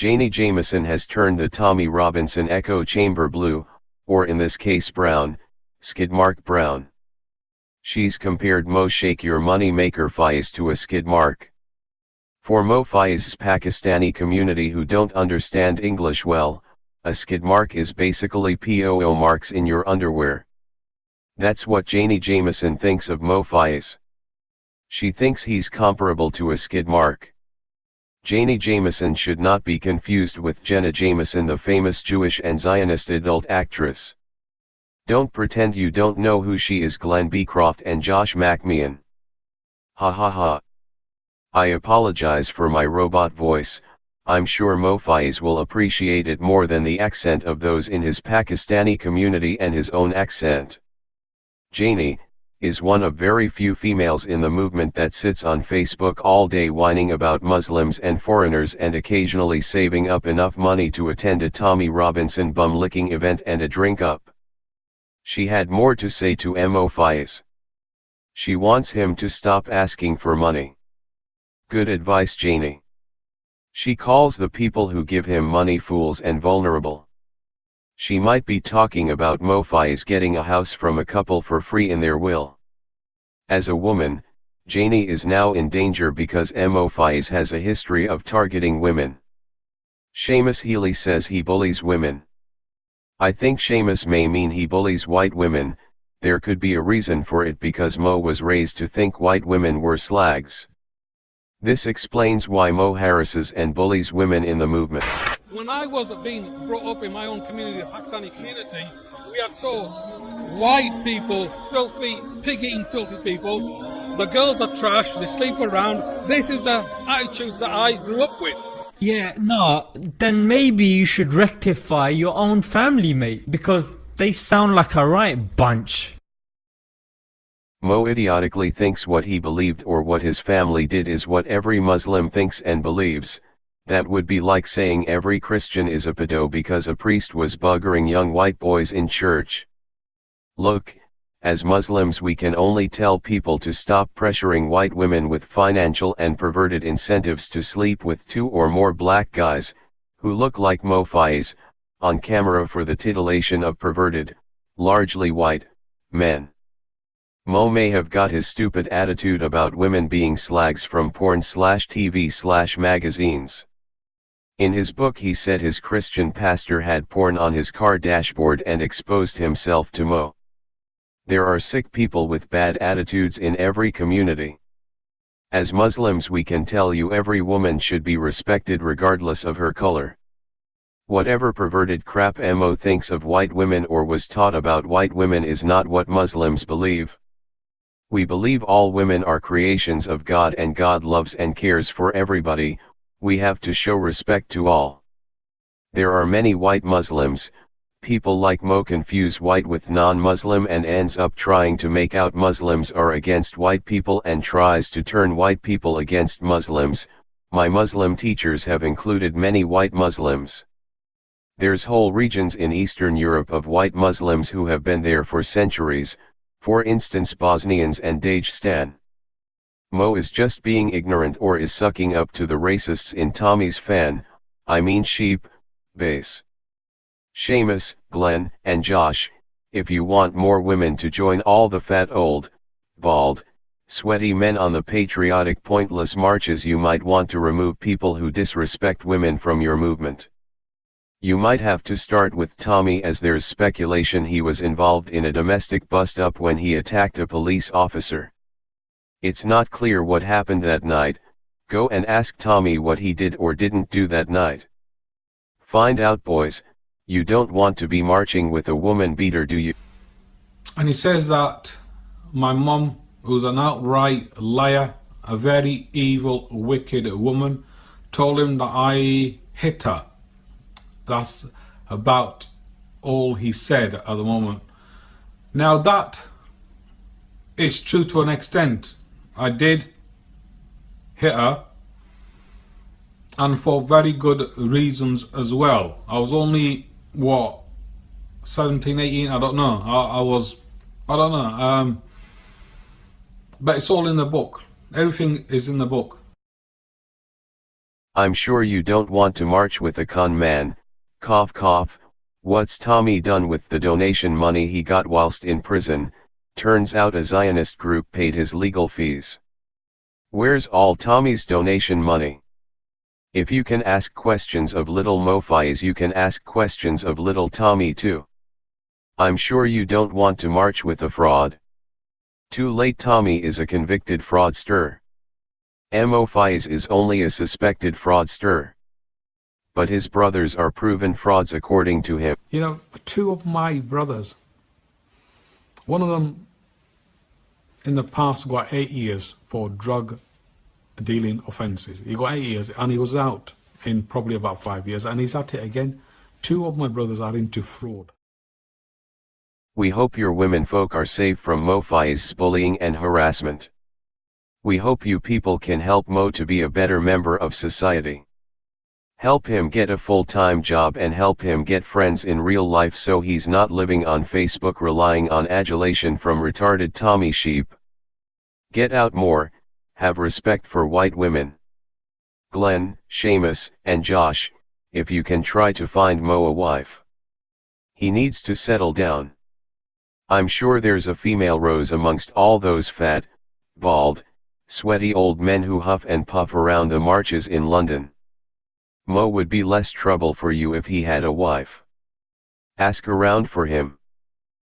Jaynie Jameson has turned the Tommy Robinson echo chamber blue, or in this case brown, skid mark brown. She's compared Mo Shake Your Money Maker Fyaz to a skid mark. For Mo Fyaz's Pakistani community who don't understand English well, a skid mark is basically POO marks in your underwear. That's what Jaynie Jameson thinks of Mo Fyaz. She thinks he's comparable to a skid mark. Jaynie Jameson should not be confused with Jenna Jameson, the famous Jewish and Zionist adult actress. Don't pretend you don't know who she is. Glenn Beecroft and Josh McMeon. Ha ha ha. I apologize for my robot voice. I'm sure Mo Fyaz will appreciate it more than the accent of those in his Pakistani community and his own accent. Jaynie is one of very few females in the movement that sits on Facebook all day whining about Muslims and foreigners and occasionally saving up enough money to attend a Tommy Robinson bum-licking event and a drink-up. She had more to say to Mo Fyaz. She wants him to stop asking for money. Good advice, Jaynie. She calls the people who give him money fools and vulnerable. She might be talking about Mo Fyaz getting a house from a couple for free in their will. As a woman, Jaynie is now in danger because Mo Fyaz has a history of targeting women. Seamus Healy says he bullies women. I think Seamus may mean he bullies white women. There could be a reason for it because Mo was raised to think white women were slags. This explains why Mo harasses and bullies women in the movement. When I was being brought up in my own community, the Pakistani community, we are taught white people, filthy, pig-eating filthy people. The girls are trash, they sleep around. This is the attitudes that I grew up with. Yeah, no, then maybe you should rectify your own family, mate, because they sound like a right bunch. Mo idiotically thinks what he believed or what his family did is what every Muslim thinks and believes. That would be like saying every Christian is a pedo because a priest was buggering young white boys in church. Look, as Muslims we can only tell people to stop pressuring white women with financial and perverted incentives to sleep with 2 or more black guys, who look like Mo Fyaz, on camera for the titillation of perverted, largely white, men. Mo may have got his stupid attitude about women being slags from porn/TV/magazines. In his book he said his Christian pastor had porn on his car dashboard and exposed himself to Mo. There are sick people with bad attitudes in every community. As Muslims we can tell you every woman should be respected regardless of her color. Whatever perverted crap Mo thinks of white women or was taught about white women is not what Muslims believe. We believe all women are creations of God and God loves and cares for everybody. We have to show respect to all. There are many white Muslims. People like Mo confuse white with non-Muslim and ends up trying to make out Muslims are against white people and tries to turn white people against Muslims. My Muslim teachers have included many white Muslims. There's whole regions in Eastern Europe of white Muslims who have been there for centuries, for instance Bosnians and Dagestan. Mo is just being ignorant or is sucking up to the racists in Tommy's sheep base. Seamus, Glenn, and Josh, if you want more women to join all the fat old, bald, sweaty men on the patriotic pointless marches, you might want to remove people who disrespect women from your movement. You might have to start with Tommy, as there's speculation he was involved in a domestic bust-up when he attacked a police officer. It's not clear what happened that night. Go and ask Tommy what he did or didn't do that night. Find out, boys. You don't want to be marching with a woman beater, do you? And he says that my mum, who's an outright liar, a very evil, wicked woman, told him that I hit her. That's about all he said at the moment. Now that is true to an extent. I did hit her, and for very good reasons as well. I was only, what, 17, 18, I don't know. I don't know. But it's all in the book. Everything is in the book. I'm sure you don't want to march with a con man, cough cough. What's Tommy done with the donation money he got whilst in prison? Turns out a Zionist group paid his legal fees. Where's all Tommy's donation money? If you can ask questions of little Mo Fyaz, you can ask questions of little Tommy too. I'm sure you don't want to march with a fraud. Too late, Tommy is a convicted fraudster. Mo Fyaz is only a suspected fraudster. But his brothers are proven frauds according to him. You know, two of my brothers, one of them in the past got 8 years for drug dealing offences. He got 8 years and he was out in probably about 5 years and he's at it again. Two of my brothers are into fraud. We hope your women folk are safe from Mo Fyaz's bullying and harassment. We hope you people can help Mo to be a better member of society. Help him get a full-time job and help him get friends in real life so he's not living on Facebook relying on adulation from retarded Tommy sheep. Get out more, have respect for white women. Glenn, Seamus, and Josh, if you can try to find Mo a wife. He needs to settle down. I'm sure there's a female Rose amongst all those fat, bald, sweaty old men who huff and puff around the marches in London. Mo would be less trouble for you if he had a wife. Ask around for him.